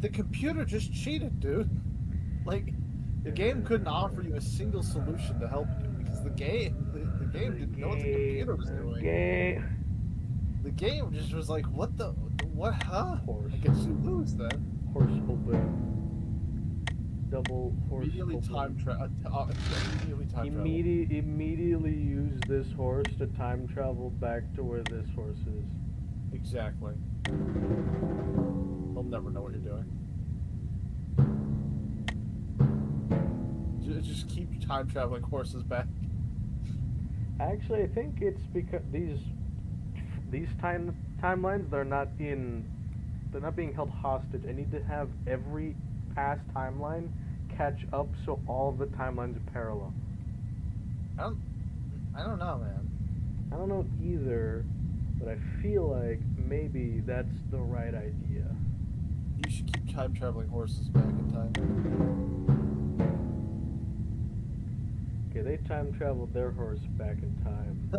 The computer just cheated, dude. Like, the game couldn't offer you a single solution to help you because the game didn't know what the computer was doing. The game just was like, what, huh? Horse. I guess you lose then. Horse open. Double horse Immediately open. immediately time travel. Immediately use this horse to time travel back to where this horse is. Exactly. They'll never know what you're doing. Just keep time traveling horses back. Actually, I think it's because these timelines they're not being held hostage. I need to have every past timeline catch up so all the timelines are parallel. I don't know, man. I don't know either, but I feel like maybe that's the right idea. You should keep time traveling horses back in time. Okay, they time traveled their horse back in time.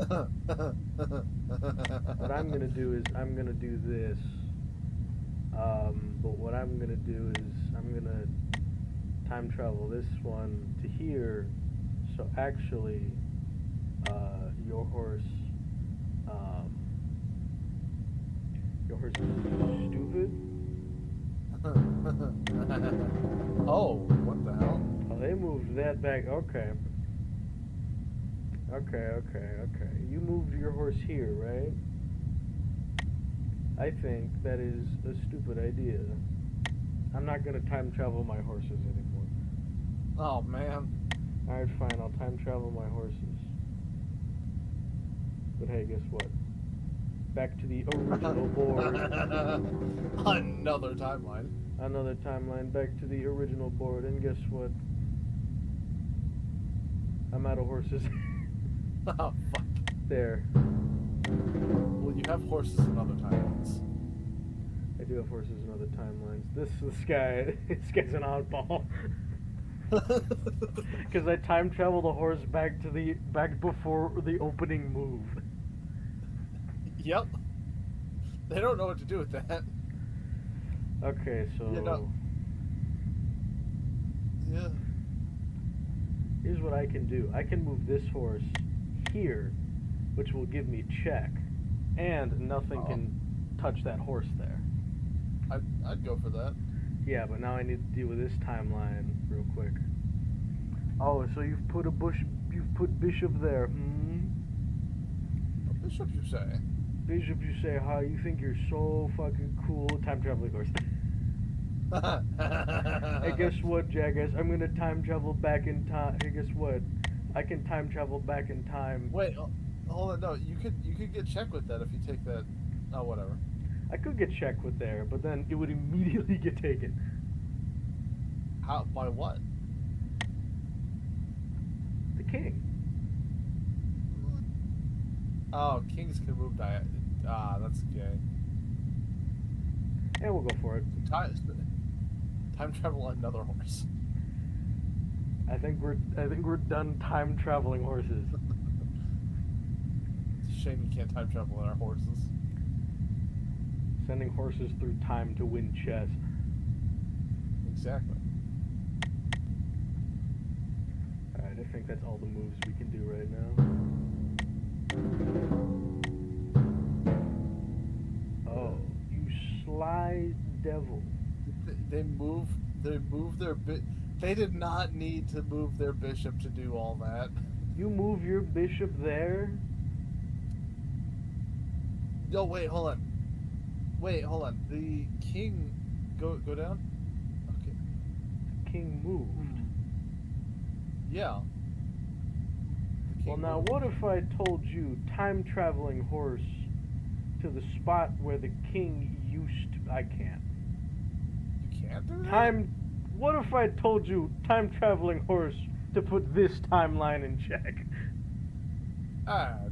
What I'm gonna do is I'm gonna do this. But what I'm gonna do is I'm gonna time travel this one to here. So actually, your horse is stupid. Oh, what the hell? Oh, they moved that back. Okay. You moved your horse here, right? I think that is a stupid idea. I'm not gonna time travel my horses anymore. Oh, man. Alright, fine, I'll time travel my horses. But hey, guess what? Back to the original board. Another timeline. Another timeline, back to the original board, and guess what? I'm out of horses. Oh, fuck. There. Well, you have horses in other timelines. I do have horses in other timelines. This guy's an oddball. Because I time traveled a horse back before the opening move. Yep. They don't know what to do with that. Okay, so yeah. Here's what I can do. I can move this horse here, which will give me check, and nothing can touch that horse there. I'd go for that. Yeah, but now I need to deal with this timeline real quick. Oh, so you've put bishop there, A bishop, you say? Bishop, you say, how you think you're so fucking cool, time traveling horse. Hey, guess what, jackass? I'm gonna time travel back in time. Hey, guess what? I can time travel back in time. Wait, hold on. No, you could get check with that if you take that. Oh, whatever. I could get check with there, but then it would immediately get taken. How? By what? The king. Oh, kings can move diet. Ah, that's gay. Yeah, we'll go for it. Time travel another horse. I think we're done time traveling horses. It's a shame you can't time travel our horses. Sending horses through time to win chess. Exactly. Alright, I think that's all the moves we can do right now. Oh, you sly devil. They move their bit. They did not need to move their bishop to do all that. You move your bishop there? No, wait, hold on. The king go down? Okay. The king moved. Yeah. Well, now what if I told you time traveling horse to the spot where the king used to... I can't. You can't do that? What if I told you time traveling horse to put this timeline in check?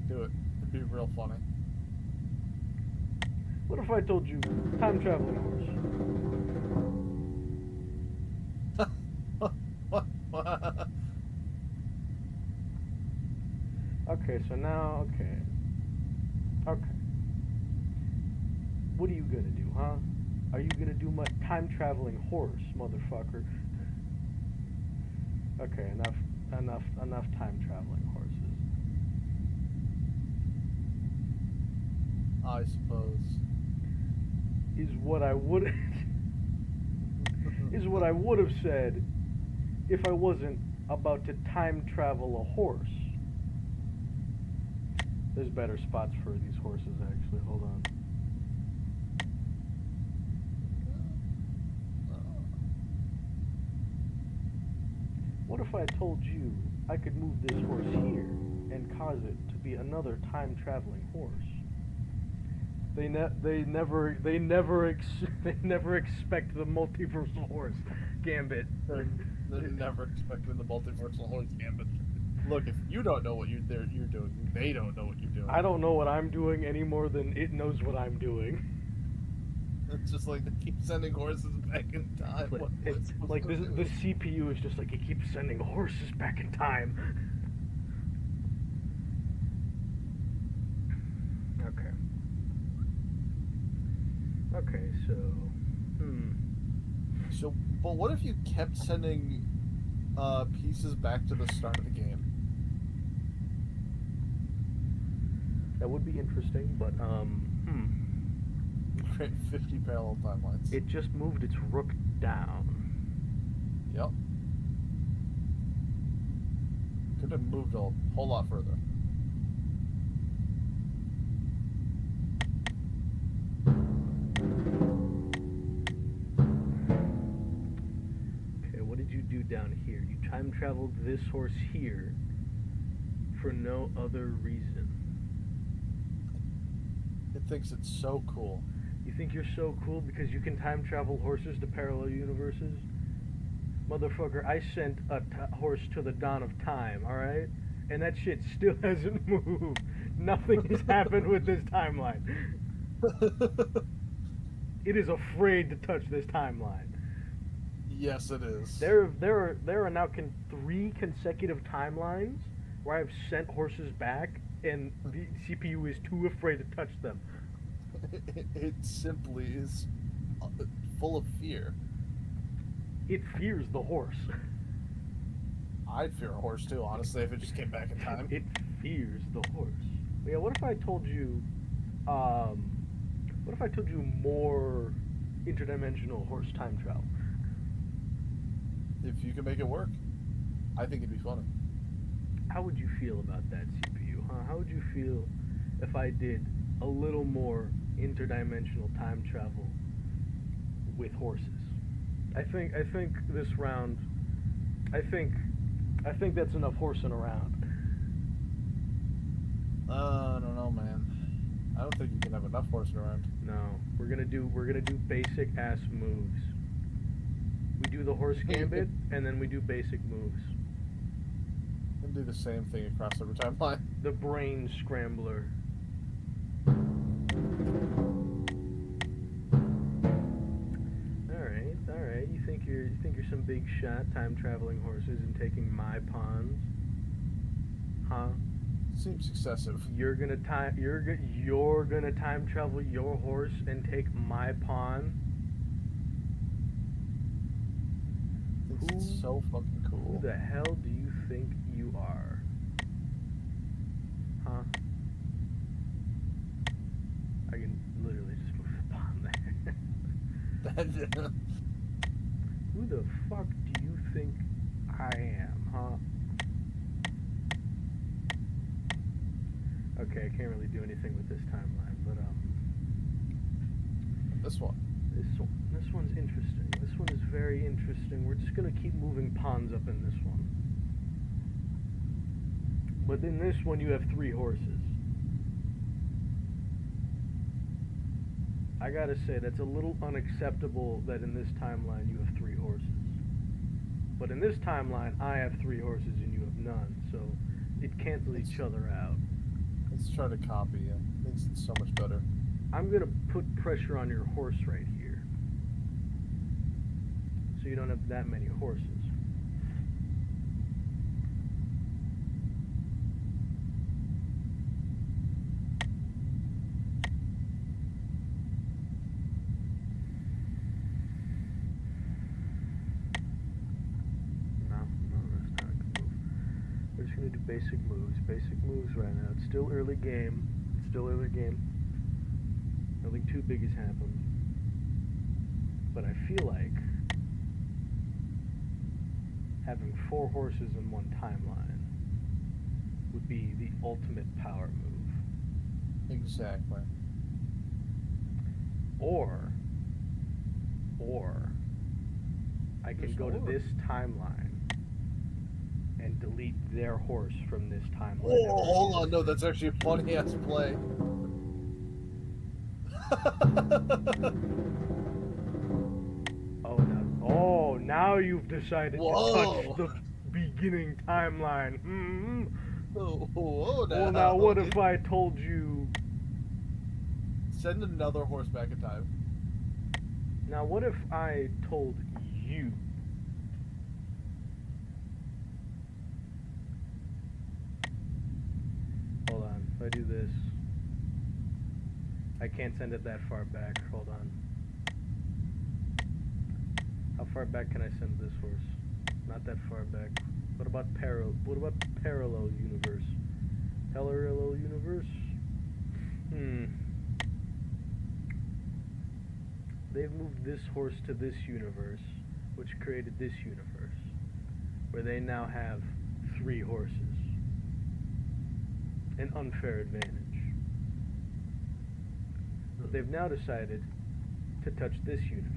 Do it. It'd be real funny. What if I told you time traveling horse? Okay, so now, okay. What are you gonna do, huh? Are you gonna do my time traveling horse, motherfucker? Okay, enough time traveling horses. I suppose. Is what I would is what I would have said if I wasn't about to time travel a horse. There's better spots for these horses, actually. Hold on. What if I told you I could move this horse here and cause it to be another time-traveling horse? They never expect the multiversal horse gambit. They're never expecting the multiversal horse gambit. Look, if you don't know what you're doing, they don't know what you're doing. I don't know what I'm doing any more than it knows what I'm doing. It's just like they keep sending horses back in time. It's like the CPU is just like, it keeps sending horses back in time. Okay, so So, but what if you kept sending pieces back to the start of the game? that would be interesting, but Create 50 parallel timelines. it just moved its rook down. Yep. Could have moved a whole lot further. Okay, what did you do down here? You time traveled this horse here for no other reason. It thinks it's so cool. You think you're so cool because you can time travel horses to parallel universes? Motherfucker, I sent a horse to the dawn of time, alright? And that shit still hasn't moved. Nothing has happened with this timeline. It is afraid to touch this timeline. Yes, it is. There are now 3 consecutive timelines where I've sent horses back and the CPU is too afraid to touch them. It simply is full of fear. It fears the horse. I'd fear a horse too, honestly, if it just came back in time. It fears the horse. But yeah, what if I told you more interdimensional horse time travel? If you can make it work, I think it'd be funny. How would you feel about that, CPU? Huh? How would you feel if I did a little more interdimensional time travel with horses? I think this round, I think that's enough horsing around. I don't know, man. I don't think you can have enough horsing around. No, we're gonna do basic ass moves. We do the horse gambit, and then we do basic moves. And do the same thing across every timeline. The brain scrambler. All right. You think you're some big shot time traveling horses and taking my pawns, huh? Seems excessive. You're gonna time travel your horse and take my pawn. It's so fucking cool. Who the hell do you think you are? Huh? I can literally just move the pawn there. Who the fuck do you think I am, huh? Okay, I can't really do anything with this timeline, but This one. This one's interesting. This one is very interesting. We're just gonna keep moving pawns up in this one. But in this one you have 3 horses. I gotta say, that's a little unacceptable that in this timeline you have 3 horses. But in this timeline, I have 3 horses and you have none, so it cancels each other out. Let's try to copy it. Makes it so much better. I'm gonna put pressure on your horse right here. So you don't have that many horses. gonna do basic moves. Basic moves right now. It's still early game. It's still early game. Nothing too big has happened. But I feel like having 4 horses in one timeline would be the ultimate power move. Exactly. Or I can go to this timeline and delete their horse from this timeline. Oh, hold on. No, that's actually a funny ass play. Now you've decided Whoa. to touch the beginning timeline. Whoa, now. Well, now what if I told you... Send another horse back in time. Now what if I told you... Hold on, if I do this... I can't send it that far back. Hold on. How far back can I send this horse? Not that far back. What about parallel universe? Parallel universe? They've moved this horse to this universe, which created this universe, where they now have 3 horses. An unfair advantage. But they've now decided to touch this universe.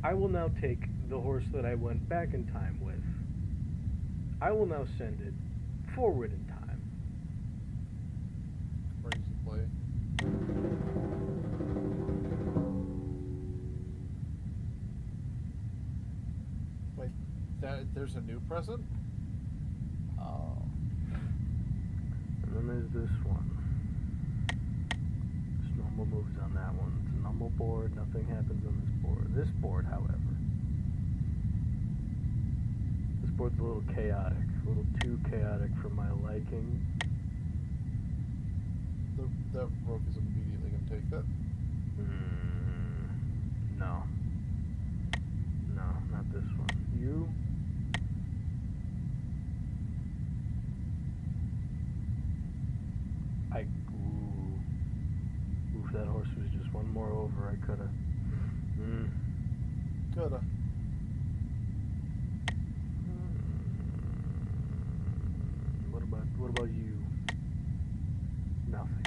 I will now take the horse that I went back in time with. I will now send it forward in time. Crazy play. Wait, there's a new present? Oh. And then there's this one. There's normal moves on that one. It's a normal board, nothing happens on this board. This board, however, this board's a little chaotic, a little too chaotic for my liking. The rook is immediately going to take that. No. No, not this one. You? Ooh, if that horse was just one more over, I coulda. Coulda. What about you? Nothing.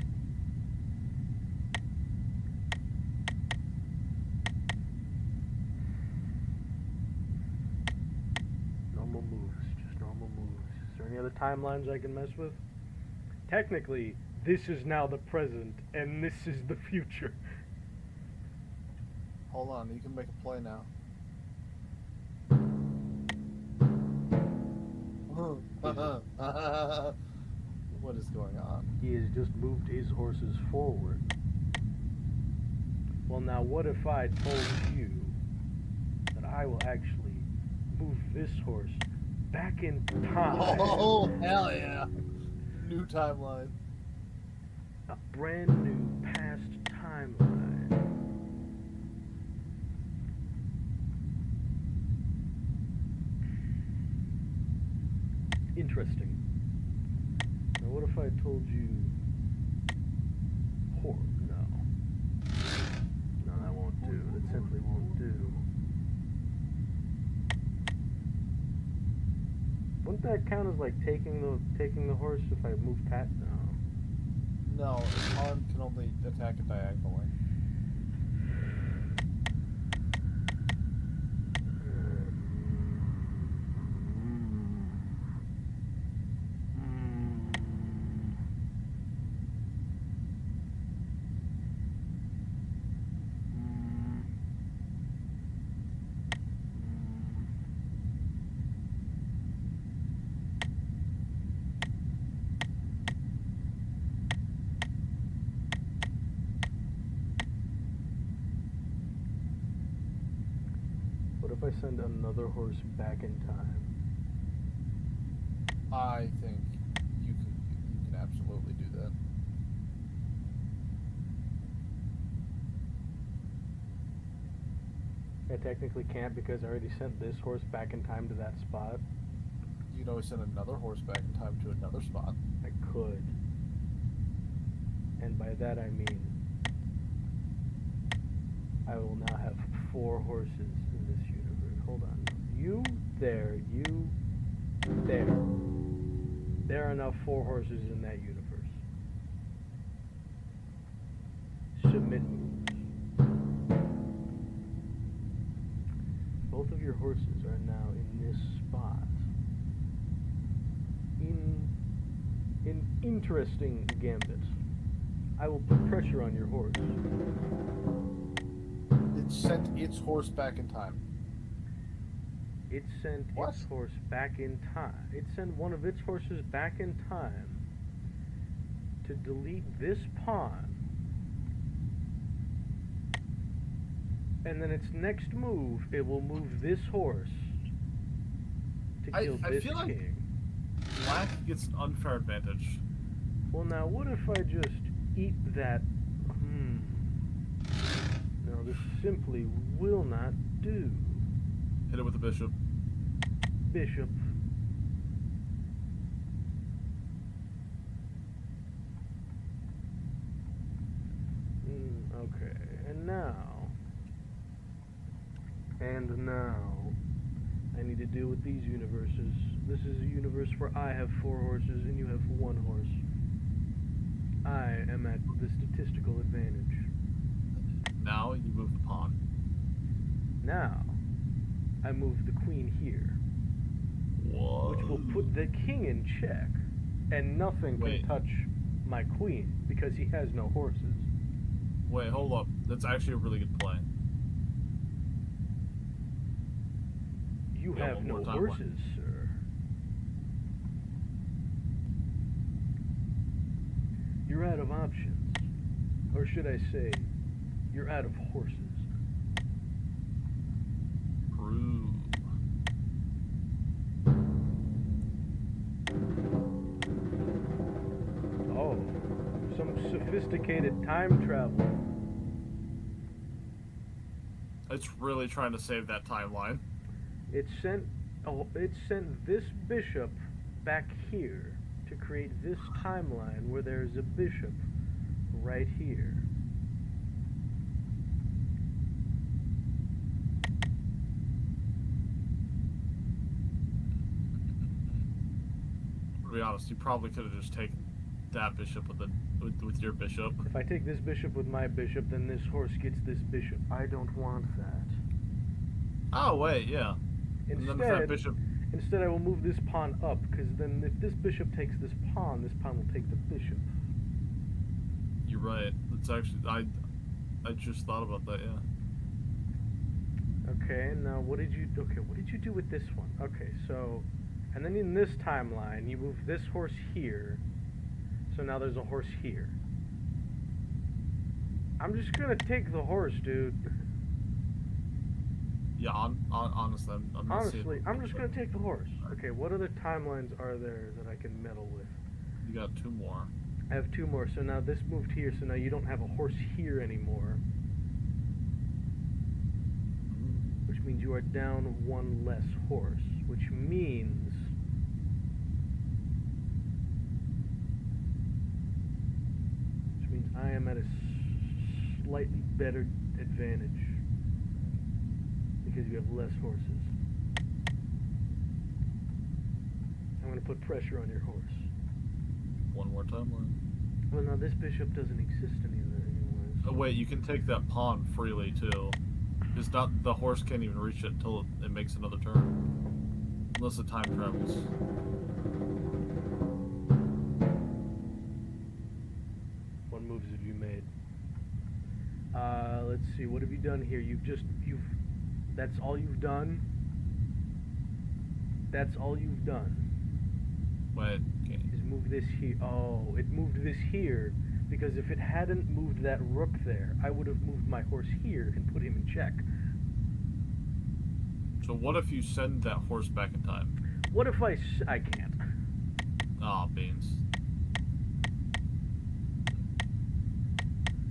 Normal moves, just normal moves. Is there any other timelines I can mess with? Technically, this is now the present, and this is the future. Hold on, you can make a play now. What is going on? He has just moved his horses forward. Well, now what if I told you that I will actually move this horse back in time? Oh, hell yeah. New timeline. A brand new past timeline. Interesting. Now what if I told you... No. No, that won't do. That simply won't do. Wouldn't that count as like taking the horse if I move Pat? No. No, a pawn can only attack it diagonally. What if I send another horse back in time? I think you can absolutely do that. I technically can't because I already sent this horse back in time to that spot. You can always send another horse back in time to another spot. I could. And by that I mean I will now have 4 horses in this universe. Hold on. You, there, you, there. There are now 4 horses in that universe. Submit moves. Both of your horses are now in this spot. In an interesting gambit. I will put pressure on your horse. It sent its horse back in time. It sent What? its horse back in time. It sent one of its horses back in time to delete this pawn. And then its next move, it will move this horse to kill I this feel like king. Black gets an unfair advantage. Well, now, what if I just eat that? No, this simply will not do. Hit it with the bishop. Bishop. Okay, and now, I need to deal with these universes. This is a universe where I have 4 horses and you have 1 horse. I am at the statistical advantage. Now you move the pawn. Now, I move the queen here, Whoa. which will put the king in check, and nothing Wait. can touch my queen because he has no horses. Wait, hold up. That's actually a really good play. You Yeah, have one no more time, horses, sir. You're out of options. Or should I say, you're out of horses. True. Oh, some sophisticated time travel. It's really trying to save that timeline. It sent this bishop back here to create this timeline where there's a bishop right here. To be honest, you probably could have just taken that bishop with your bishop. If I take this bishop with my bishop, then this horse gets this bishop. I don't want that. Oh wait, yeah. And then if that bishop. Instead, I will move this pawn up, because then if this bishop takes this pawn will take the bishop. You're right. It's actually I just thought about that. Yeah. Okay, now what did you do with this one? Okay, so, and then in this timeline, you move this horse here, so now there's a horse here. I'm just gonna take the horse, dude. Yeah. Honestly, I'm not seeing Honestly, I'm just gonna take the horse. Okay, what other timelines are there that I can meddle with? You got 2 more. I have 2 more, so now this moved here, so now you don't have a horse here anymore. Which means you are down 1 less horse, which means I am at a slightly better advantage because you have less horses. I'm going to put pressure on your horse. 1 more timeline. Well, now this bishop doesn't exist anyways. Oh wait, you can take that pawn freely too. It's not the horse can't even reach it until it makes another turn, unless it time travels. What moves have you made? Let's see. What have you done here? That's all you've done. That's all you've done. Wait, okay. Is move this here. Oh, it moved this here because if it hadn't moved that rook there, I would have moved my horse here and put him in check. So what if you send that horse back in time? What if I can't. Ah, beans.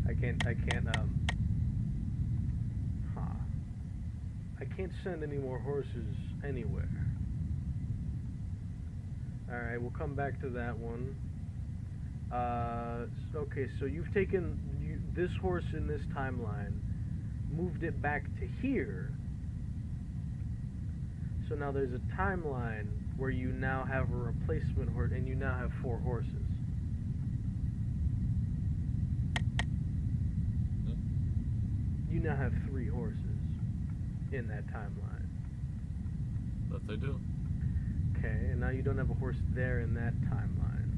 I can't, huh. I can't send any more horses anywhere. Alright, we'll come back to that one. Okay, so you've taken this horse in this timeline, moved it back to here. So now there's a timeline where you now have a replacement horse, and you now have 4 horses. You now have 3 horses in that timeline. That they do. Okay, and now you don't have a horse there in that timeline.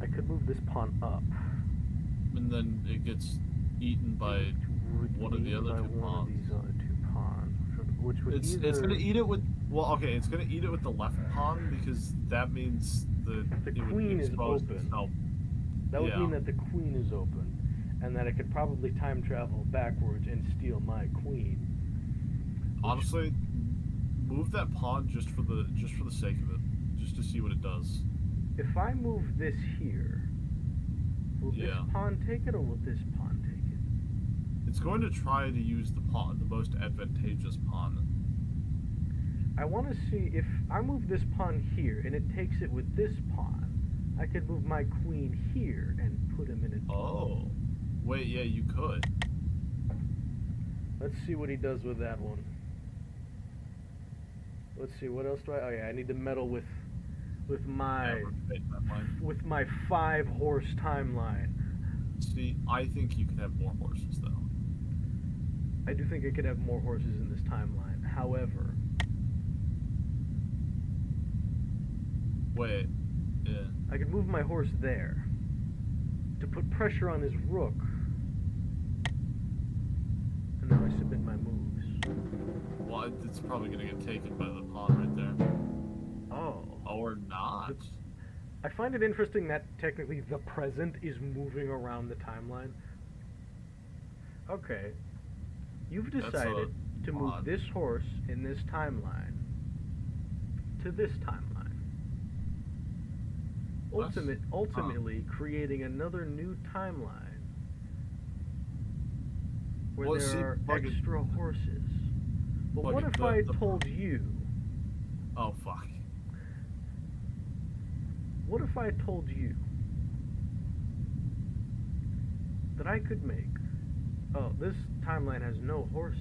I could move this pawn up. And then it gets eaten by one of the other 2 pawns. These other 2 pawns, which would It's gonna eat it with. Well, okay, it's gonna eat it with the left pawn because that means the queen is open. Itself. That would mean that the queen is open, and that I could probably time travel backwards and steal my queen. Honestly, move that pawn just for the sake of it, just to see what it does. If I move this here, will this pawn take it, or will this pawn take it? It's going to try to use the most advantageous pawn. I want to see if I move this pawn here and it takes it with this pawn. I could move my queen here and put him in a. Oh, wait, yeah, you could. Let's see what he does with that one. Let's see, what else do I? Oh yeah, I need to meddle with my 5 horse timeline. See, I think you can have more horses though. I do think I could have more horses in this timeline. However, wait, yeah. I could move my horse there to put pressure on his rook. And now I submit my moves. Well, it's probably going to get taken by the pawn right there. Oh. Or not. I find it interesting that technically the present is moving around the timeline. Okay. You've decided to move this horse in this timeline to this timeline. Ultimately creating another new timeline where there are extra horses. But what if I told you... Oh, fuck. What if I told you that I could make... Oh, this timeline has no horses.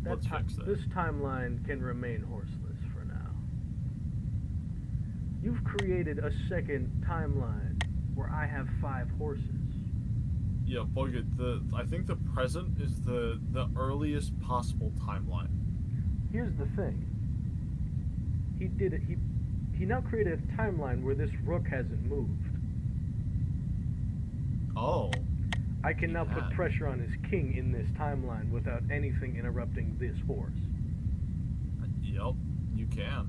Let's fix that. This timeline can remain horseless for now. You've created a second timeline where I have 5 horses. Yeah, Bugget, I think the present is the earliest possible timeline. Here's the thing. He did it. He now created a timeline where this rook hasn't moved. Oh. I can now put pressure on his king in this timeline without anything interrupting this horse. Yep, you can.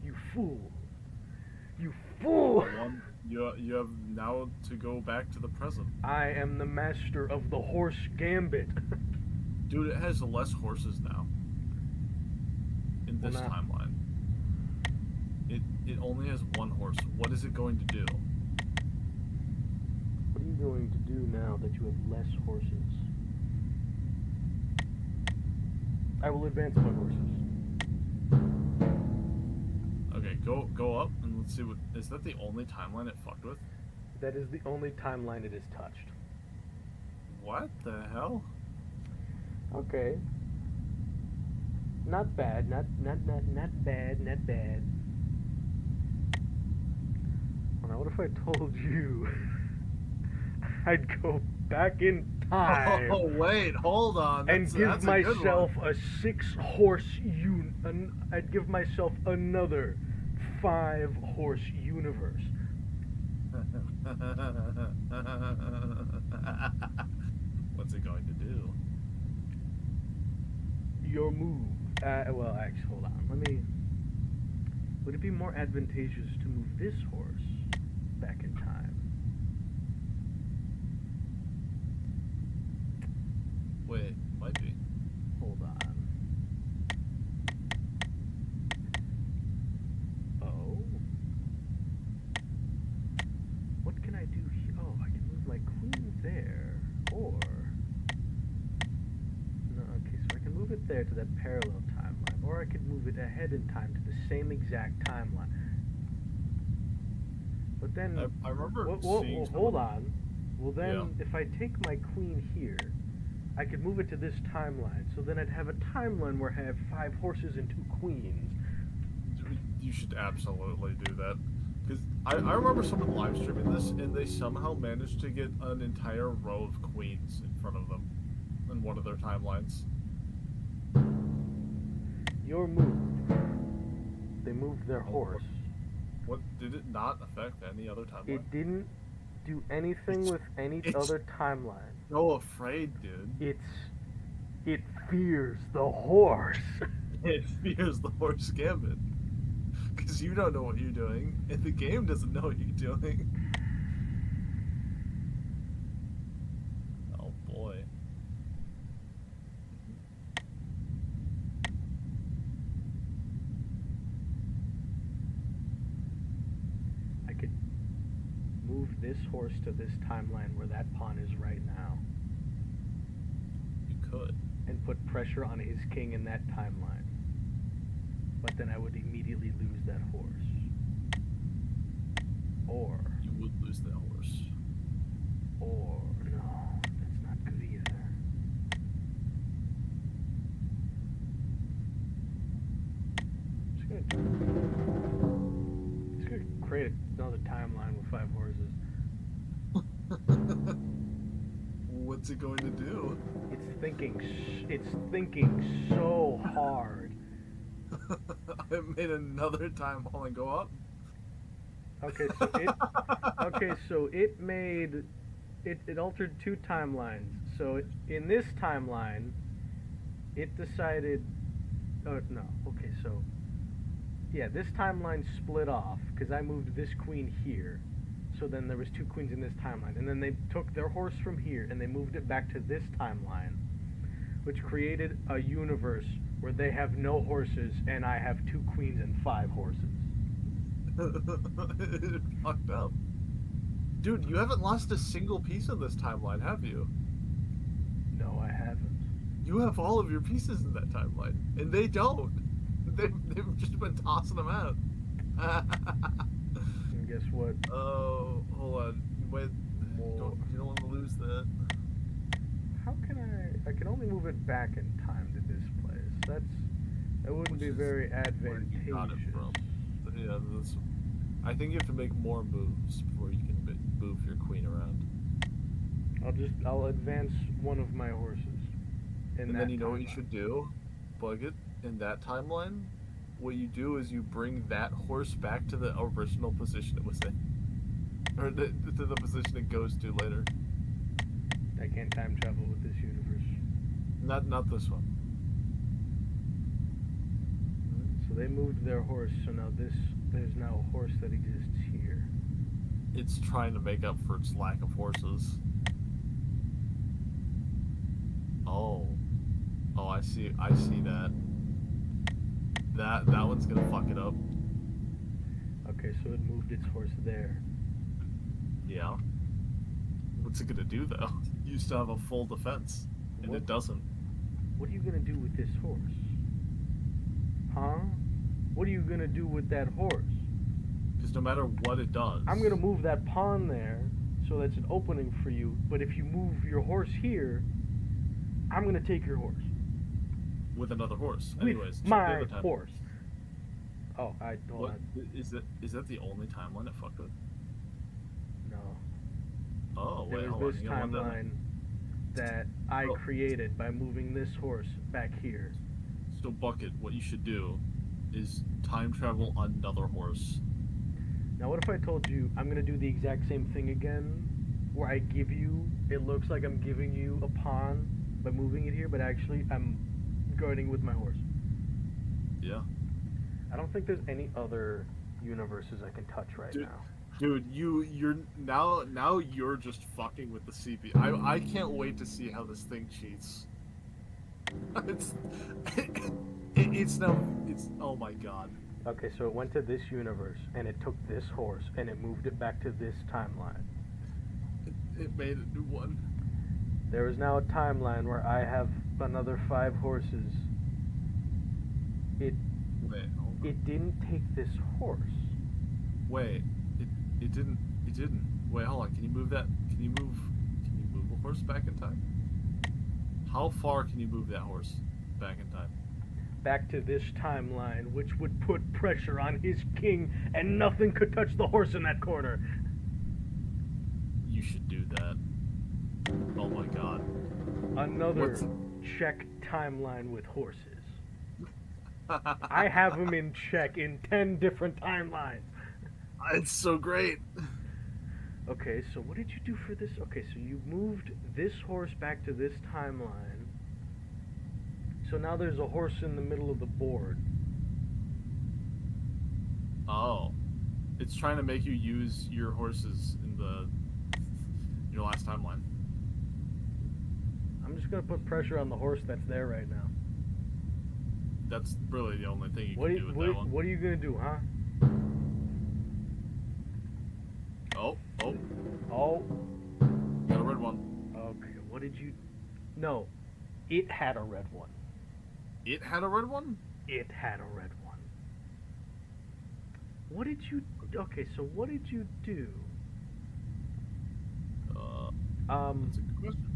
You fool. You fool! You have now to go back to the present. I am the master of the Horse Gambit. Dude, it has less horses now. In this timeline. It only has 1 horse. What is it going to do? What are you going to do now that you have less horses? I will advance my horses. Okay, go up and let's see what... Is that the only timeline it fucked with? That is the only timeline it has touched. What the hell? Okay. Not bad. Not bad. Not bad. Well, now what if I told you I'd go back in time? Oh wait, hold on. And give myself a 6-horse I'd give myself another 5-horse universe. What's it going to do? Your move. Well, actually, hold on. Would it be more advantageous to move this horse back in time? Wait, might be. Hold on. Oh. What can I do here? Oh, I can move my there to that parallel timeline, or I could move it ahead in time to the same exact timeline. But then, I remember seeing hold on. Well, then, Yeah. if I take my queen here, I could move it to this timeline. So then I'd have a timeline where I have 5 horses and 2 queens. You should absolutely do that. Because I remember someone live streaming this, and they somehow managed to get an entire row of queens in front of them in one of their timelines. Your move. They moved their horse. What did it not affect any other timeline? It didn't do anything with any other timeline. So afraid, dude. It fears the horse. It fears the Horse Gambit. Because you don't know what you're doing, and the game doesn't know what you're doing. Oh boy. I could move this horse to this timeline where that pawn is right now. You could. And put pressure on his king in that timeline. But then I would immediately lose that horse. Or... You would lose that horse. Or... No, that's not good either. It's gonna create another timeline with 5 horses. What's it going to do? It's thinking so hard. I made another timeline go up. Okay, so it made it altered 2 timelines. So in this timeline, it decided. Oh no. Okay, so yeah, this timeline split off because I moved this queen here. So then there was 2 queens in this timeline, and then they took their horse from here and they moved it back to this timeline, which created a universe where they have no horses and I have 2 queens and 5 horses. It fucked up. Dude, you haven't lost a single piece in this timeline, have you? No, I haven't. You have all of your pieces in that timeline, and they don't. They've just been tossing them out. And guess what? Oh, hold on. Wait, you don't want to lose that. How can I can only move it back in time to this place. That wouldn't be very advantageous. You got it from. Yeah, I think you have to make more moves before you can move your queen around. I'll advance one of my horses. And then you know what you should do? Bug it in that timeline. What you do is you bring that horse back to the original position it was in, or to the position it goes to later. I can't time travel with this universe. Not this one. So they moved their horse. So now there's now a horse that exists here. It's trying to make up for its lack of horses. Oh, I see that. That one's gonna fuck it up. Okay, so it moved its horse there. Yeah. What's it gonna do though? You still have a full defense, and it doesn't. What are you gonna do with this horse? Huh? What are you gonna do with that horse? Because no matter what it does, I'm gonna move that pawn there, so that's an opening for you. But if you move your horse here, I'm gonna take your horse. With another horse. With Anyways, my horse. Oh, hold on. Is that the only timeline it fucked with? No. Oh, wait, There's hold on. this You got one timeline that I created by moving this horse back here. So, Bucket, what you should do is time travel another horse. Now, what if I told you I'm gonna do the exact same thing again, where I give you, it looks like I'm giving you a pawn by moving it here, but actually I'm guarding with my horse. Yeah. I don't think there's any other universes I can touch right now. Dude, you're now you're just fucking with the CPU. I can't wait to see how this thing cheats. It's oh my god. Okay, so it went to this universe and it took this horse and it moved it back to this timeline. It made a new one. There is now a timeline where I have another 5 horses It Wait, hold on. it didn't take this horse. Wait, it didn't. It didn't. Wait, hold on. Can you move that? Can you move? Can you move a horse back in time? How far can you move that horse back in time? Back to this timeline, which would put pressure on his king, and nothing could touch the horse in that corner. You should do that. Oh my god. Another What's- check timeline with horses. I have him in check in 10 different timelines. It's so great. Okay, so what did you do for this? Okay, so you moved this horse back to this timeline. So now there's a horse in the middle of the board. Oh, it's trying to make you use your horses in your last timeline. I'm just gonna put pressure on the horse that's there right now. That's really the only thing you What can are do you, with that one. what are you gonna do, huh? Oh, Oh, got a red one. okay. What did you? No, it had a red one. It had a red one? It had a red one. What did you? Okay, so what did you do? That's a good question.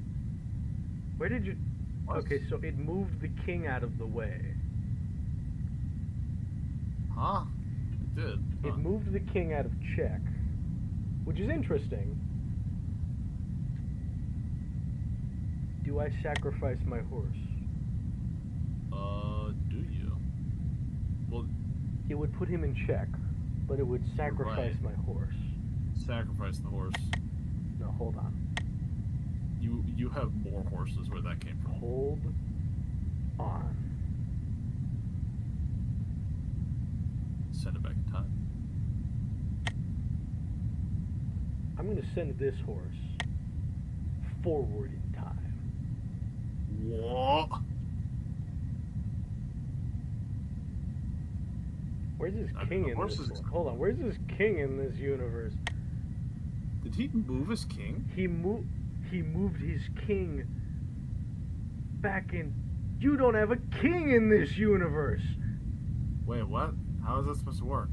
Where did you? What? Okay, so it moved the king out of the way. Huh? It did. Huh. It moved the king out of check, which is interesting. Do I sacrifice my horse? Do you? Well, It would put him in check, but it would sacrifice my horse. sacrifice the horse. No, hold on. You have more horses where that came from. Hold on. Send it back in time. I'm going to send this horse forward in time. What? Where's this I mean, king the in horse this is- one? Hold on. Where's this king in this universe? Did he move his king? He moved his king back in. You don't have a king in this universe. Wait, what? How is that supposed to work?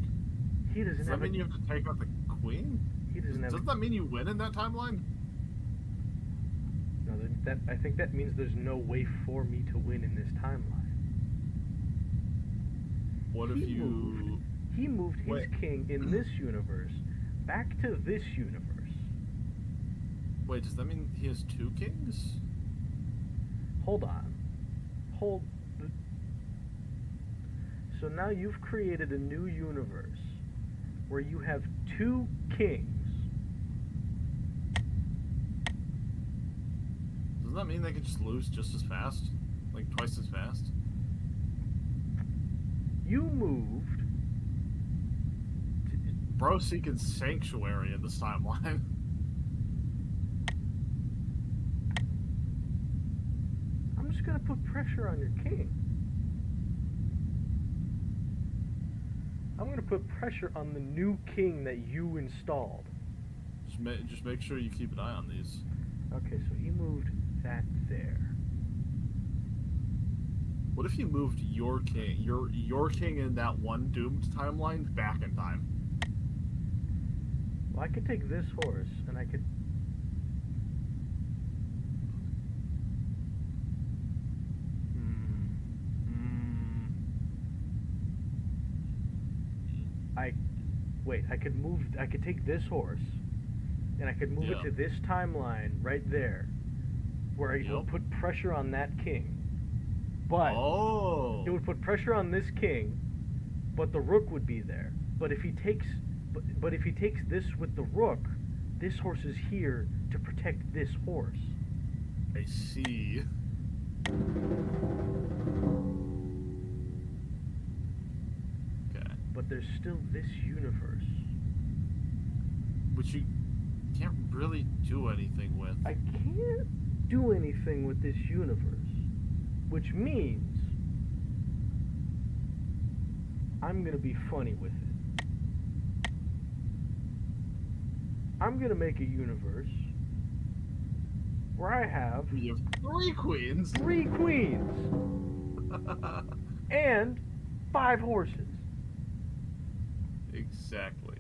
He doesn't Does that have mean a. you have to take out the queen? He doesn't have. Doesn't that mean you win in that timeline? No, that I think that means there's no way for me to win in this timeline. What if you... He moved his Wait. king in this universe back to this universe. Wait, does that mean he has two kings? Hold on. So now you've created a new universe where you have two kings. Doesn't that mean they could just lose just as fast? Like twice as fast? You moved. Bro seeking sanctuary in this timeline. I'm just gonna put pressure on your king. I'm gonna put pressure on the new king that you installed. Just make sure you keep an eye on these. Okay, so he moved that there. What if you moved your king, your king in that one doomed timeline back in time? Well, I could take this horse and I could. I could move. I could take this horse, and I could move it Yeah. to this timeline right there, where it Yep. would put pressure on that king. But Oh. it would put pressure on this king, but the rook would be there. But if he takes, but if he takes this with the rook, this horse is here to protect this horse. I see. Okay. But there's still this universe. Which you can't really do anything with. I can't do anything with this universe, which means I'm gonna be funny with it. I'm gonna make a universe where I have You have 3 queens. 3 queens, and 5 horses. Exactly.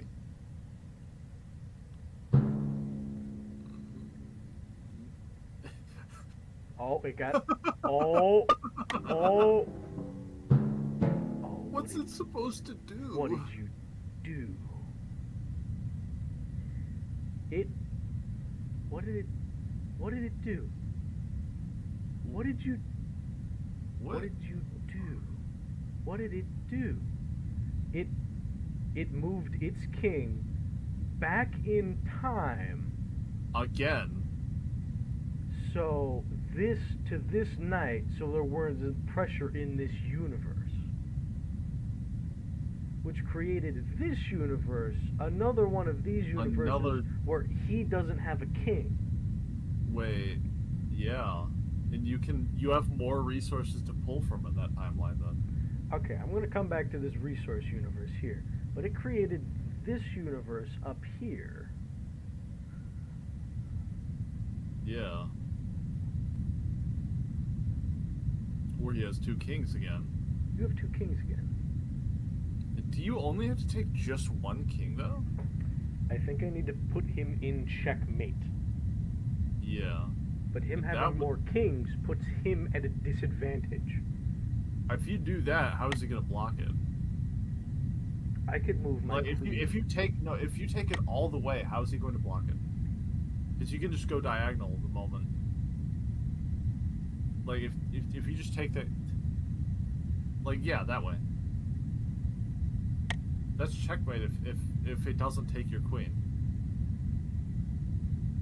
Oh, it got. Oh, oh, oh. What's it supposed to do? What did you do? It. What did it? What did it do? What did you? What did you do? What did it do? It moved its king back in time. Again. So this to this night, so there wasn't pressure in this universe, which created this universe, another one of these universes where he doesn't have a king. Wait, yeah, and you have more resources to pull from in that timeline then. Okay, I'm going to come back to this resource universe here, but it created this universe up here. Yeah. Where he has 2 kings again. You have 2 kings again. Do you only have to take just 1 king though? I think I need to put him in checkmate. Yeah. But him having more kings puts him at a disadvantage. If you do that, how is he gonna block it? I could move my. Like if you take it all the way, how is he going to block it? Because you can just go diagonal the moment. Like if you just take that, like yeah, that way. That's checkmate if it doesn't take your queen.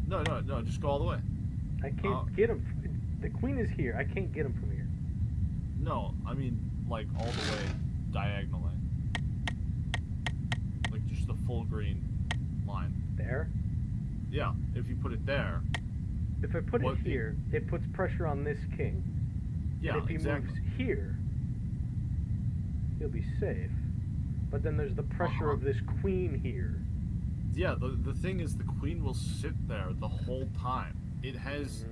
No, just go all the way. I can't get him. The queen is here. I can't get him from here. No, I mean like all the way diagonally. Like just the full green line. There? Yeah, if you put it there. If I put it here, it puts pressure on this king. Yeah, and if he exactly. moves here, he'll be safe. But then there's the pressure of this queen here. Yeah, the thing is the queen will sit there the whole time. It has,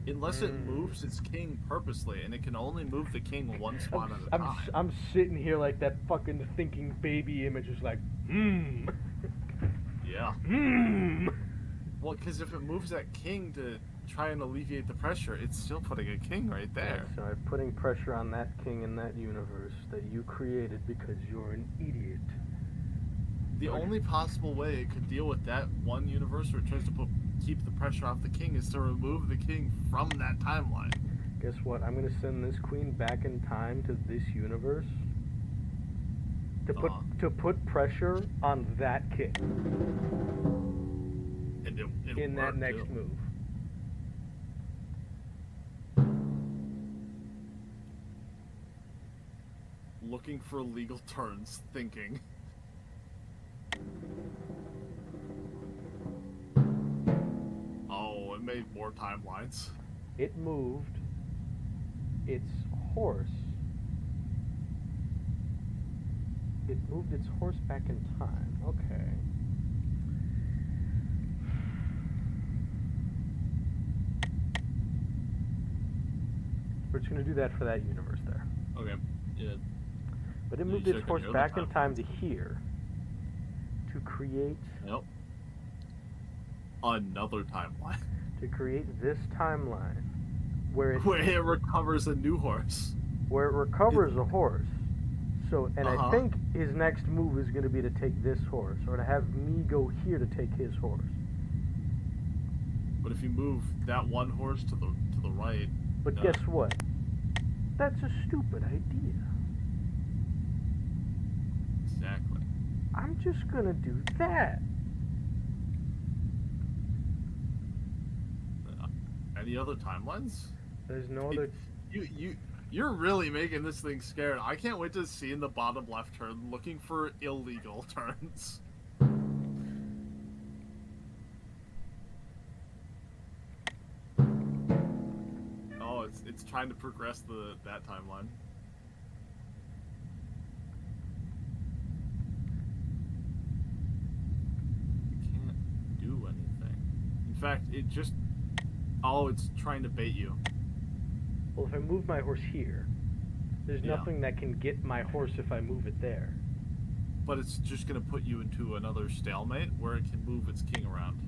unless it moves its king purposely, and it can only move the king one spot at a time. I'm sitting here like that fucking thinking baby image is like, Yeah. Well, because if it moves that king to try and alleviate the pressure, it's still putting a king right there. Yeah, so I'm putting pressure on that king in that universe that you created because you're an idiot. The only possible way it could deal with that one universe where it tries to keep the pressure off the king is to remove the king from that timeline. Guess what? I'm going to send this queen back in time to this universe to put pressure on that king. And it'll in that next too. move. Looking for legal turns, thinking. Oh, it made more timelines. It moved its horse. It moved its horse back in time. Okay. We're just going to do that for that universe there. Okay. Yeah. But it moved its horse back in time to here to create... Yep. Another timeline. To create this timeline where it recovers a new horse. Where it recovers a horse. So, and I think his next move is going to be to take this horse, or to have me go here to take his horse. But if you move that one horse to the right... But guess what? That's a stupid idea. Exactly. I'm just going to do that. Any other timelines? There's no other... You're really making this thing scared. I can't wait to see in the bottom left turn looking for illegal turns. Oh, it's trying to progress that timeline. You can't do anything. In fact, it just... Oh, it's trying to bait you. Well, if I move my horse here, There's Yeah. nothing that can get my horse if I move it there. But it's just going to put you into another stalemate where it can move its king around.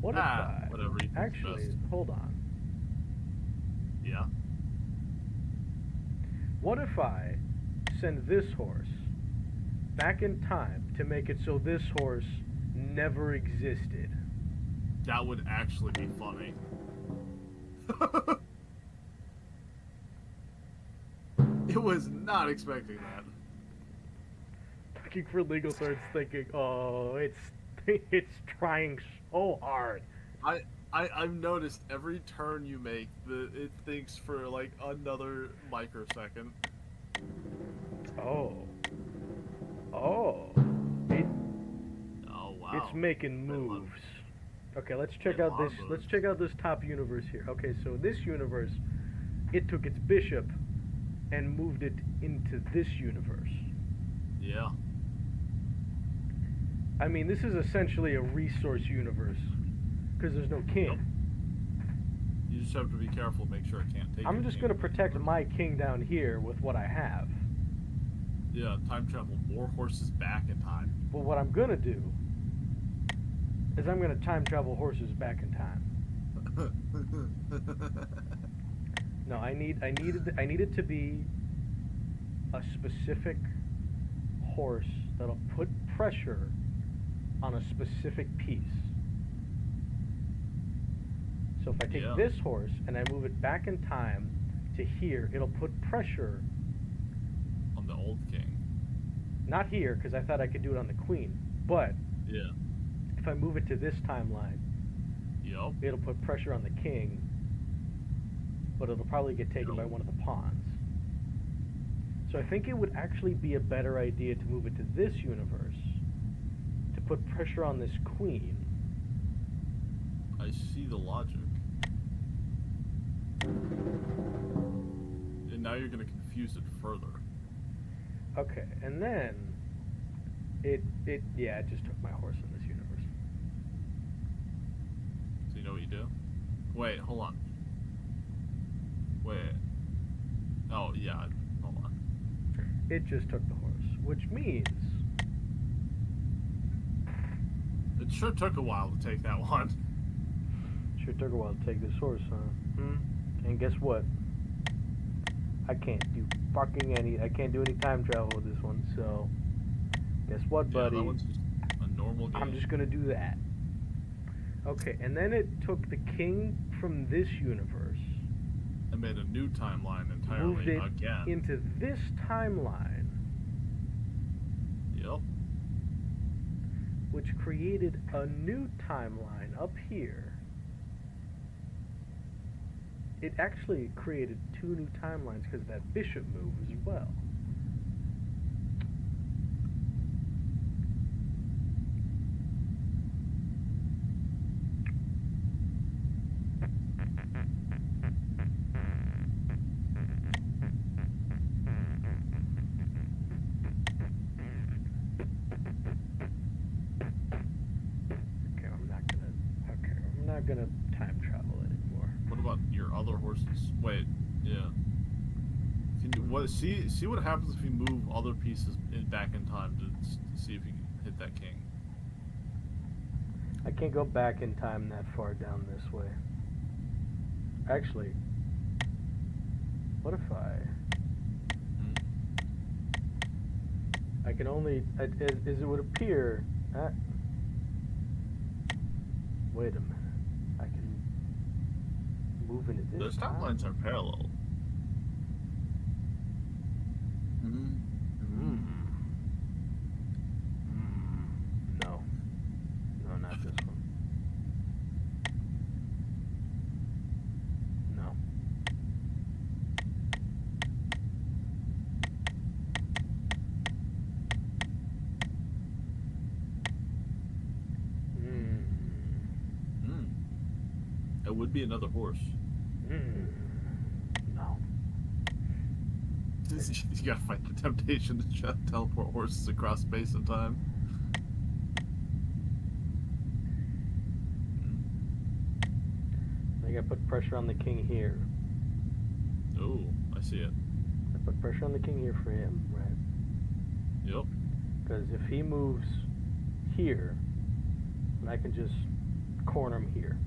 What if I... Whatever you think's Actually, best. hold on. Yeah. What if I send this horse back in time to make it so this horse never existed? That would actually be funny. It was not expecting that. Looking for legal starts thinking, oh, it's trying so hard. I've noticed every turn you make, it thinks for like another microsecond. Oh, it, Oh wow! it's making moves. Okay, let's check They out love this. moves. Let's check out this top universe here. Okay, so this universe, it took its bishop and moved it into this universe. Yeah. I mean, this is essentially a resource universe because there's no king. Yep. You just have to be careful, make sure it can't take. I'm your just king. gonna protect my king down here with what I have. Yeah, time travel, more horses back in time. But what I'm gonna do is I'm gonna time travel horses back in time. No, I need it to be a specific horse that'll put pressure on a specific piece. So if I take this horse and I move it back in time to here, it'll put pressure On the old king. not here because I thought I could do it on the queen, but Yeah. if I move it to this timeline, Yup. it'll put pressure on the king, but it'll probably get taken by one of the pawns. So I think it would actually be a better idea to move it to this universe to put pressure on this queen. I see the logic. And now you're gonna confuse it further. Okay, and then it just took my horse in this universe. So you know what you do? Wait, hold on. Wait. Oh yeah, hold on. It just took the horse, which means It sure took a while to take that one. sure took a while to take this horse, huh? And guess what? I can't do any time travel with this one, so guess what, buddy? Yeah, that one's just a normal game. I'm just gonna do that. Okay, and then it took the king from this universe, I made a new timeline moved entirely it again. into this timeline, Yep. which created a new timeline up here. It actually created two new timelines because of that bishop move as well. I'm not gonna time travel anymore. What about your other horses? Wait, yeah. Can you, see what happens if you move other pieces back in time to see if you can hit that king. I can't go back in time that far down this way. Actually, what if I can only, as it would appear, wait a minute, I can move into this Those timelines are parallel. No, not this one. No. It would be another horse. No. You gotta fight the temptation to teleport horses across space and time. I gotta put pressure on the king here. see it. I put pressure on the king here for him, right? Yep. Because if he moves here, then I can just corner him here.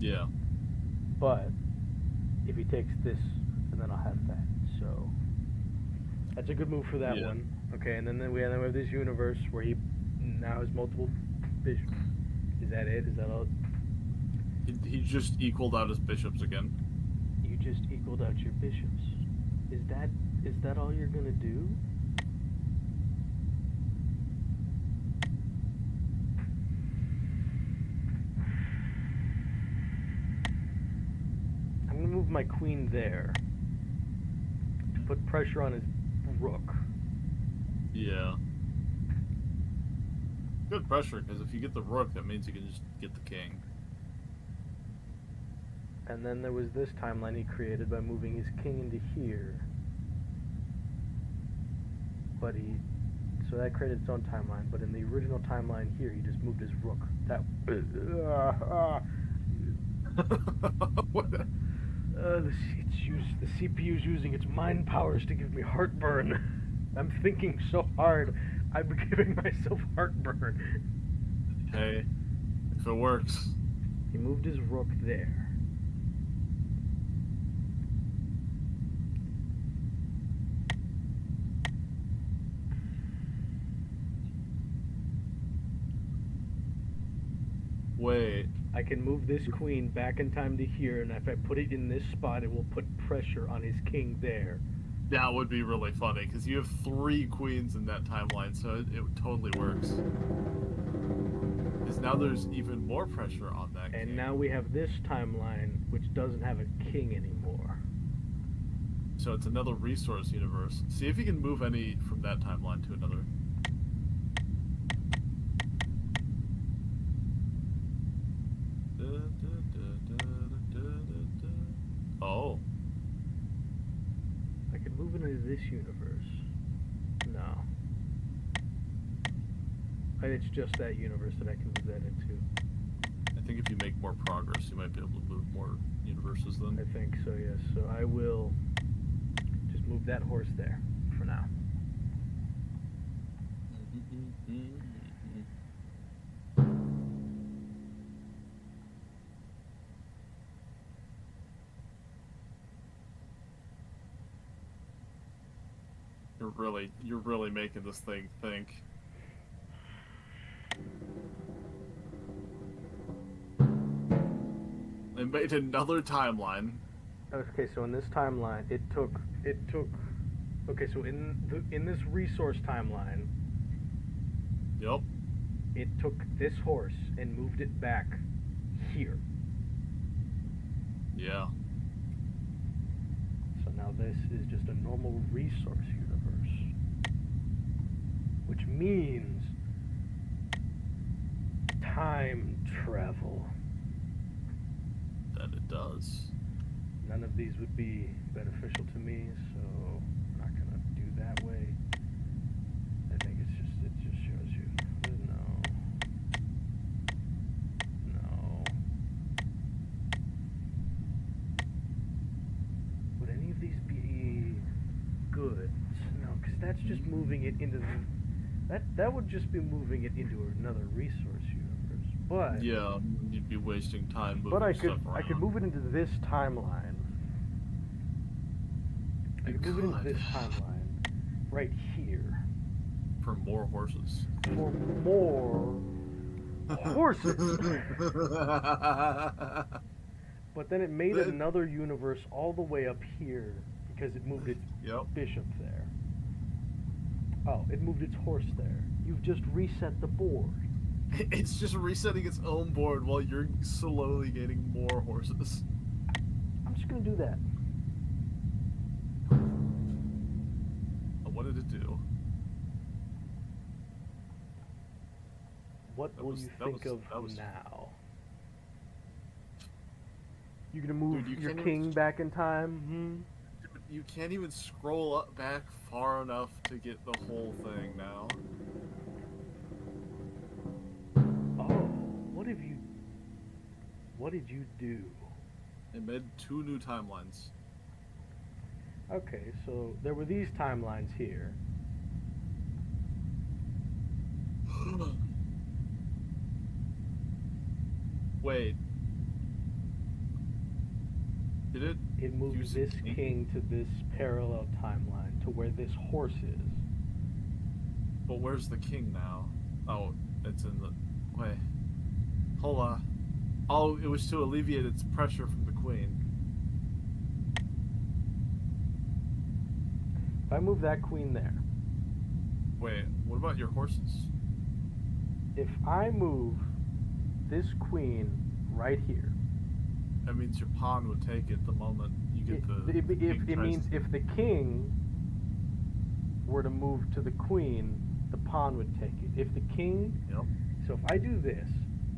Yeah. But if he takes this, and then I'll have that. So that's a good move for that one. Okay, and then we have this universe where he now has multiple bishops. Is that it? Is that all? He just equaled out his bishops again. You just equaled out your bishops. Is that all you're gonna do? I'm gonna move my queen there to put pressure on his rook. Yeah. Good pressure, because if you get the rook, that means you can just get the king. And then there was this timeline he created by moving his king into here. But so that created its own timeline, but in the original timeline here, he just moved his rook. That, What? the CPU's using its mind powers to give me heartburn. I'm thinking so hard, I'm giving myself heartburn. Hey, if it works. He moved his rook there. Wait. I can move this queen back in time to here, and if I put it in this spot, it will put pressure on his king there. That would be really funny, because you have 3 queens in that timeline, so it totally works. Because now there's even more pressure on that And king. now we have this timeline, which doesn't have a king anymore. So it's another resource universe. See if you can move any from that timeline to another. Oh. I could move it into this universe. No. It's just that universe that I can move that into. I think if you make more progress, you might be able to move more universes then. I think so, yes. So I will just move that horse there for now. You're really making this thing think. They made another timeline. Okay, so in this timeline, it took. Okay, so in this resource timeline, Yep. it took this horse and moved it back here. Yeah. So now this is just a normal resource universe, which means time travel. That it does. None of these would be beneficial to me, so I'm not gonna do that way. I think it just shows you. No. Would any of these be good? No, because that's just moving it into that would just be moving it into another resource universe. But Yeah, you'd be wasting time moving but I stuff could around. move it into this timeline. I could move it into this timeline right here For more horses. for more horses. But then it made another universe all the way up here because it moved its Yep. bishop there. Oh, it moved its horse there. You've just reset the board. It's just resetting its own board while you're slowly getting more horses. I'm just gonna do that. What did it do? What will you think of now? You're gonna move Dude, you your can't king even- back in time? You can't even scroll up back far enough to get the whole thing now. Oh, what did you do? It made 2 new timelines. Okay, so there were these timelines here. Wait. Did it? It moved use this king? king to this parallel timeline to where this horse is. But where's the king now? Oh, it's in the... Wait. Hold on. Oh, it was to alleviate its pressure from the queen. If I move that queen there, Wait, what about your horses? if I move this queen right here, That means your pawn would take it the moment you get it means if the king were to move to the queen, the pawn would take it. If the king, Yep. so if I do this,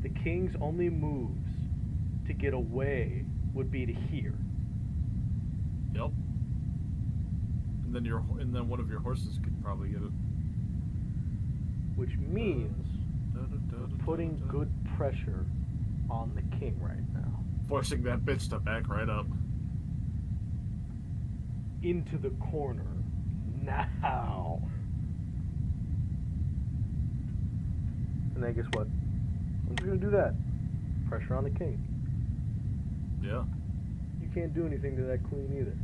the king's only moves to get away would be to here. Yep. And then one of your horses could probably get it. Which means putting good pressure on the king right now. Forcing that bitch to back right up. Into the corner. Now. And then guess what? I'm just gonna do that. Pressure on the king. Yeah. You can't do anything to that queen either.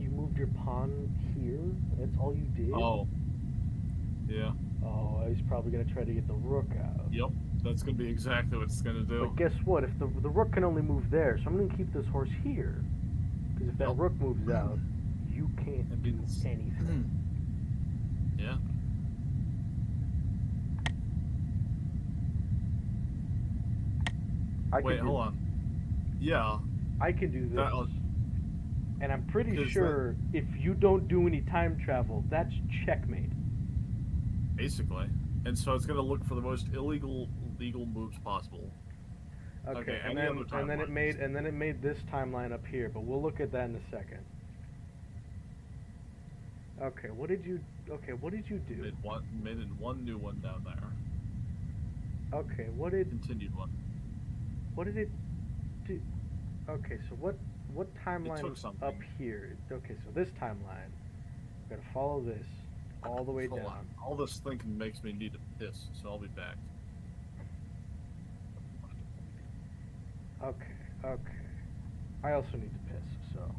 You moved your pawn here? That's all you did? Oh. Yeah. Oh, he's probably gonna try to get the rook out. Yep. That's gonna be exactly what it's gonna do. But guess what? If the rook can only move there, so I'm gonna keep this horse here. Because if that Yep. rook moves out, you can't That do means- anything. Yeah. Wait, hold on. Yeah. I can do this. That'll- And I'm pretty 'Cause sure if you don't do any time travel, that's checkmate. Basically. And so it's gonna look for the most legal moves possible. Okay, and any then other and then it timelines? made this timeline up here, but we'll look at that in a second. Okay, what did you do? Made it one new one down there. Okay, Continued one. what did it do? Okay, so what timeline took is something. up here? Okay, so this timeline, we're gonna follow this all the way Hold down. on. All this thinking makes me need to piss, so I'll be back. Okay. I also need to piss, so.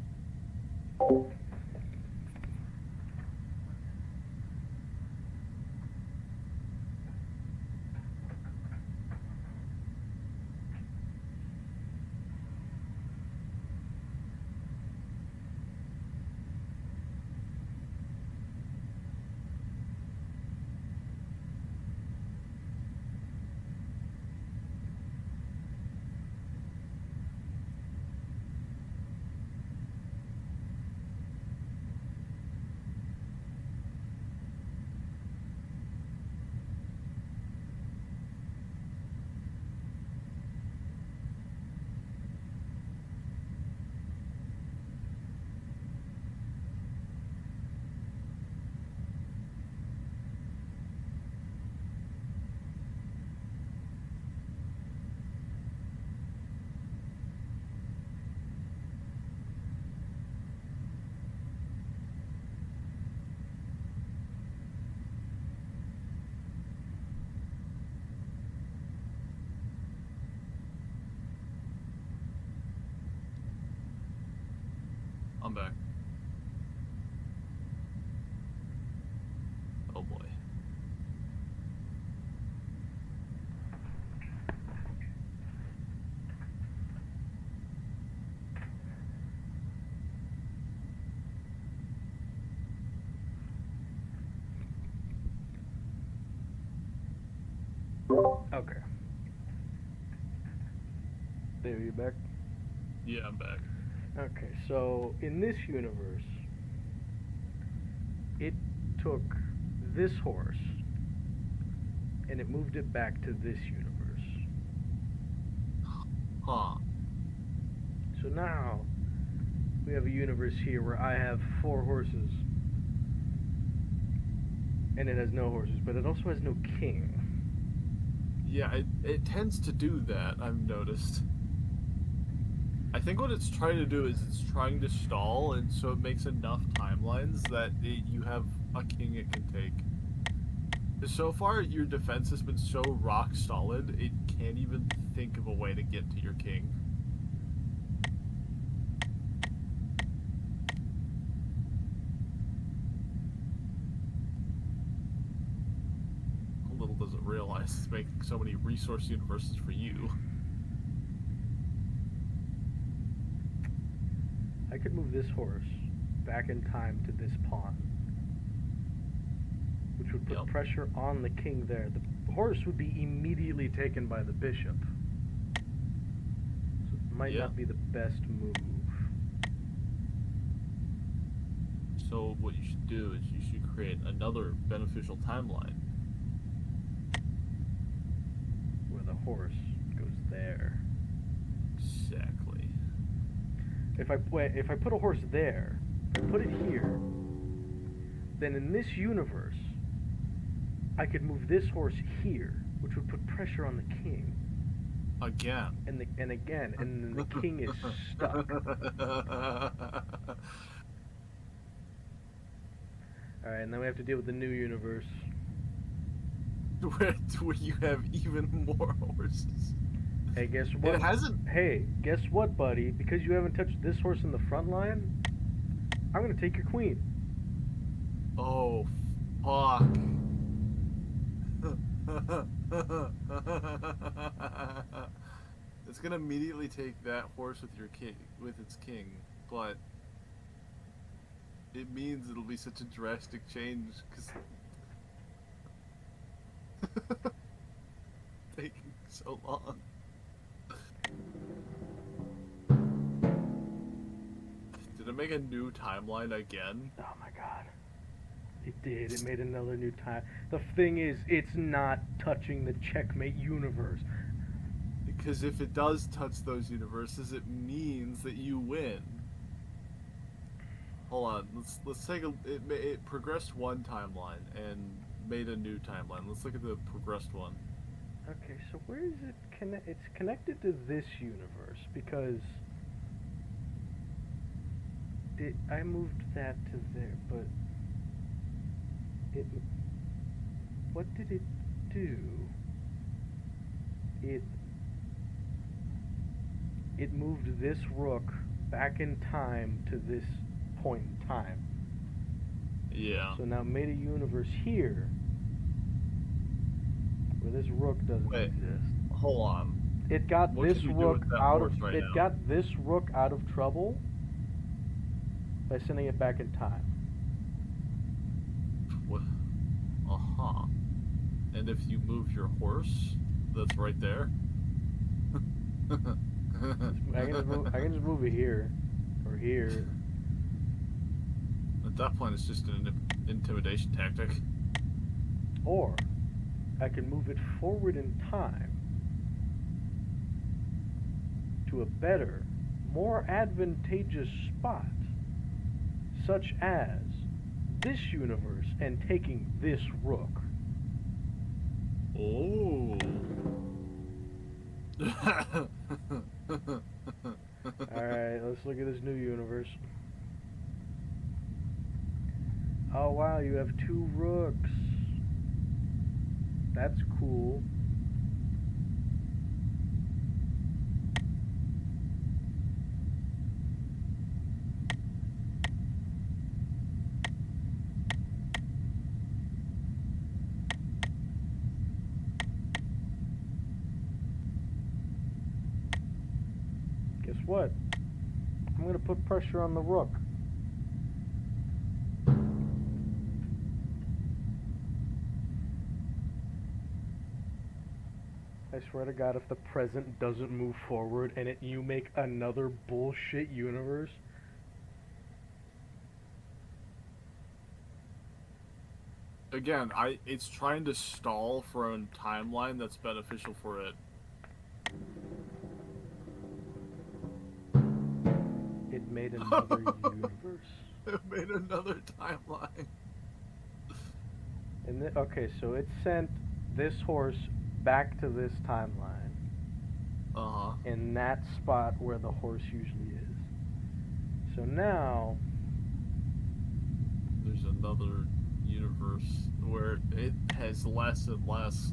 I'm back. Oh boy. Okay. There, you back? Yeah, I'm back. Okay, so in this universe, it took this horse and it moved it back to this universe. Huh. So now we have a universe here where I have 4 horses and it has no horses, but it also has no king. Yeah, it tends to do that, I've noticed. I think what it's trying to do is it's trying to stall, and so it makes enough timelines that you have a king it can take. Because so far, your defense has been so rock solid, it can't even think of a way to get to your king. Little does it realize it's making so many resource universes for you. I could move this horse back in time to this pawn, which would put pressure on the king there. The horse would be immediately taken by the bishop. So it might not be the best move. So what you should do is you should create another beneficial timeline. Where the horse goes there. Exactly. If I put a horse there, if I put it here, then in this universe, I could move this horse here, which would put pressure on the king. Again. And then the king is stuck. Alright, and then we have to deal with the new universe. Where you have even more horses. Hey, guess what? It hasn't. Hey, guess what, buddy? Because you haven't touched this horse in the front line, I'm gonna take your queen. Oh, fuck. It's gonna immediately take that horse with your king, with its king, but it means it'll be such a drastic change because taking so long. Did it make a new timeline again? Oh my god. It did. It made another new time. The thing is, it's not touching the checkmate universe. Because if it does touch those universes, it means that you win. Hold on, let's take a. It progressed one timeline and made a new timeline. Let's look at the progressed one. Okay, so where is it it's connected to this universe because I moved that to there, but what did it do? It moved this rook back in time to this point in time. Yeah. So now it made a universe here where this rook doesn't exist. Hold on. It got this rook out of got this rook out of trouble by sending it back in time. What? Uh-huh. And if you move your horse, that's right there. I can just move it here or here. At that point, it's just an intimidation tactic. Or I can move it forward in time to a better, more advantageous spot, such as this universe and taking this rook. Oh. Alright, let's look at this new universe. Oh wow, you have 2 rooks. That's cool. Guess what? I'm gonna put pressure on the rook. I swear to God, if the present doesn't move forward and you make another bullshit universe. Again, it's trying to stall for a timeline that's beneficial for it. It made another universe. It made another timeline. And okay, so it sent this horse back to this timeline. Uh-huh. in that spot where the horse usually is. So now, There's another universe where it has less and less.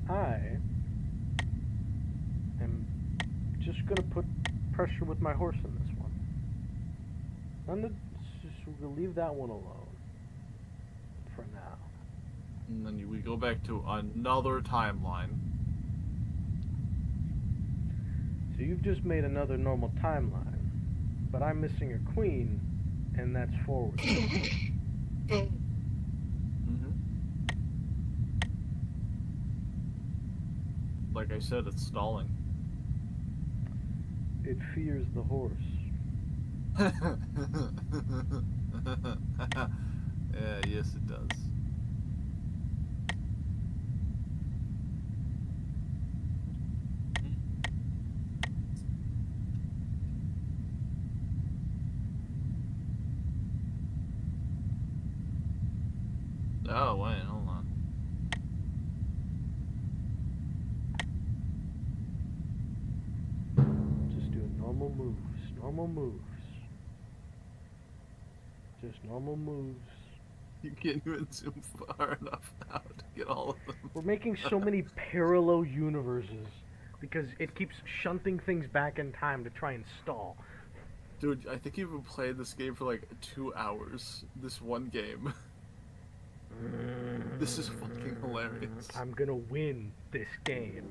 I am just gonna put pressure with my horse in this one. We'll leave that one alone for now. And then we go back to another timeline. So you've just made another normal timeline, but I'm missing a queen, and that's forward. Mm-hmm. Like I said, it's stalling. It fears the horse. Yeah, yes it does. Oh, wait, hold on. Just doing normal moves. Normal moves. Just normal moves. You can't even zoom far enough out to get all of them. We're making so many parallel universes because it keeps shunting things back in time to try and stall. Dude, I think you've been playing this game for like 2 hours. This one game. This is fucking hilarious. I'm gonna win this game.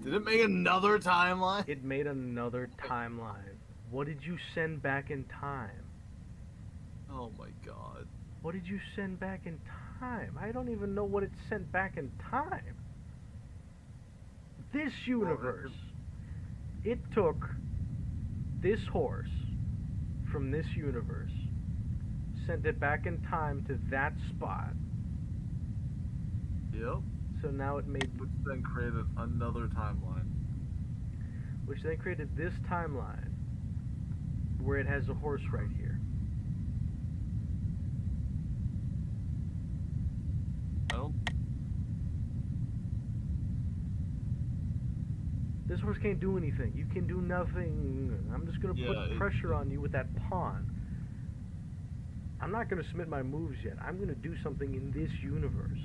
Did it make another timeline? It made another timeline. What did you send back in time? Oh my god. What did you send back in time? I don't even know what it sent back in time. This universe. It took this horse from this universe, sent it back in time to that spot. Yep. So now it made, Which then created another timeline. which then created this timeline where it has a horse right here. I don't. This horse can't do anything. You can do nothing. I'm just gonna put pressure on you with that pawn. I'm not gonna submit my moves yet. I'm gonna do something in this universe.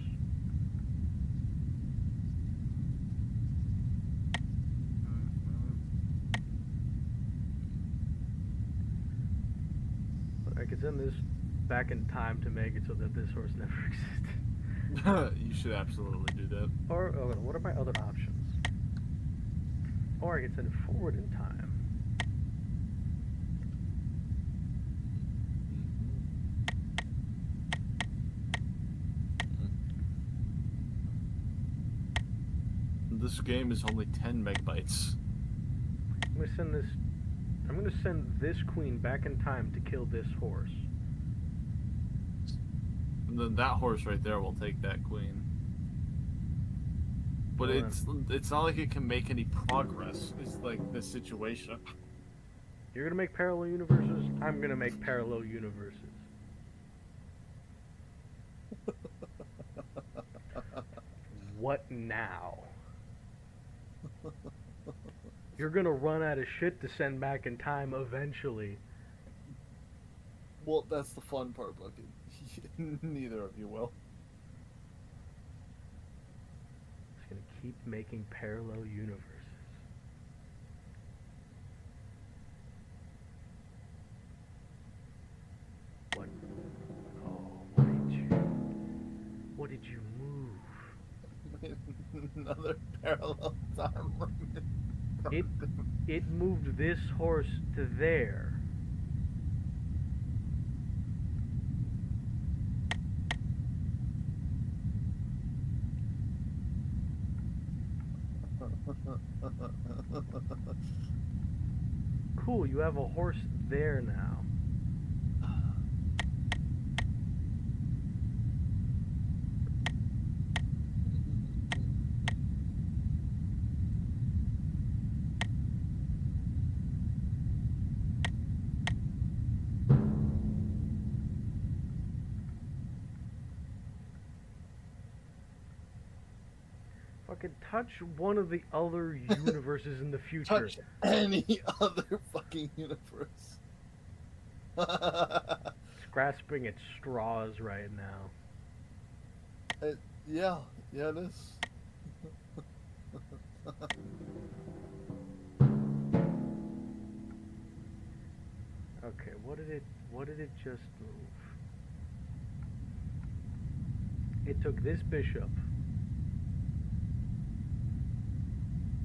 But I could send this back in time to make it so that this horse never existed. You should absolutely do that. Or what are my other options? Or I could send it forward in time. This game is only 10 megabytes. I'm gonna send this queen back in time to kill this horse. And then that horse right there will take that queen. But it's not like it can make any progress. It's like this situation. You're gonna make parallel universes. I'm gonna make parallel universes. What now? You're gonna run out of shit to send back in time eventually. Well, that's the fun part, Bucky. Neither of you will. It's gonna keep making parallel universes. What? Oh, what did you move? Another parallel timeline. It moved this horse to there. cool. You have a horse there now. Fucking touch one of the other universes in the future. Touch any other fucking universe. It's grasping at straws right now. Yeah, it is. Okay, what did it just move? It took this bishop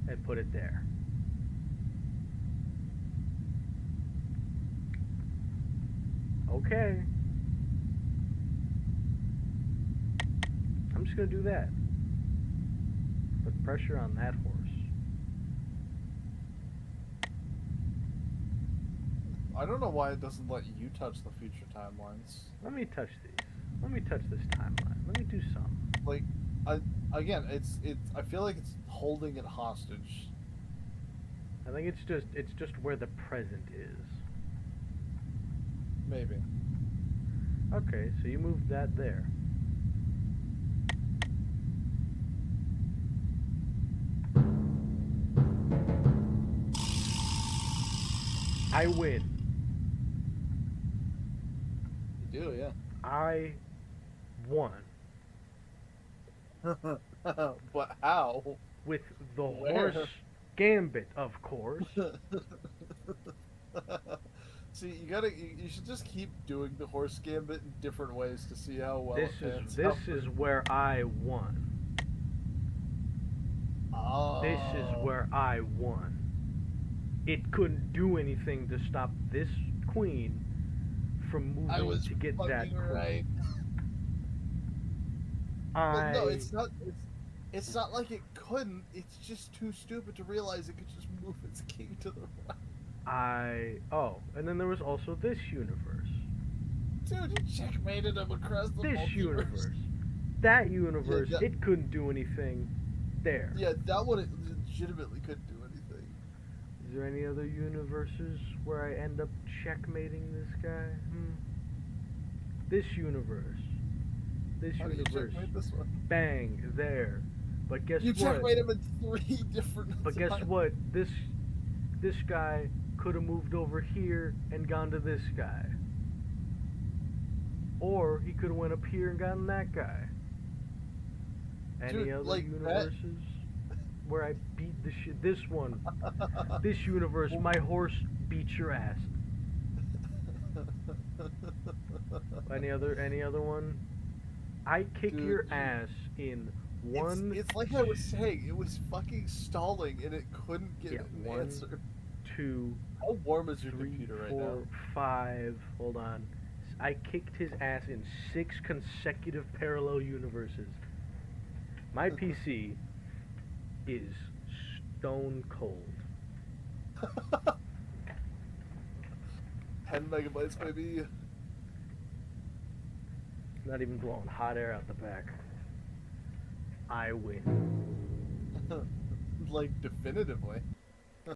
and put it there. Okay. I'm just gonna do that. Put pressure on that horse. I don't know why it doesn't let you touch the future timelines. Let me touch these. Let me touch this timeline. Let me do something. Like, it's. I feel like it's holding it hostage. I think it's just where the present is. Maybe. Okay, so you moved that there. I win. You do, yeah. I won. But how? With the Where? Horse Gambit, of course. See, you should just keep doing the Horse Gambit in different ways to see how well This it pans is out. where I won. Oh. This is where I won. It couldn't do anything to stop this queen from I moving was to get that queen. right. Well, no, it's not. It's not like it couldn't. It's just too stupid to realize it could just move its king to the right. And then there was also this universe. Dude, you checkmated him across the This multiverse. universe. That universe, Yeah, it couldn't do anything. There. Yeah, that one it legitimately couldn't do anything. Is there any other universes where I end up checkmating this guy? This universe. This How do you universe. checkmate this one? Bang, there. But guess You what? checkmate him in 3 different But guess times. what? This guy could have moved over here and gone to this guy. Or he could have went up here and gotten that guy. Any Dude, other like universes where I beat the shit? This one. This universe, my horse beats your ass. Any other one? I kick your ass in one. It's like I was saying, it was fucking stalling and it couldn't get an one, answer. 2, How warm is your 3, computer right 4, now? 5. Hold on. I kicked his ass in 6 consecutive parallel universes. My PC is stone cold. 10 megabytes, baby. Not even blowing hot air out the back. I win. Like, definitively.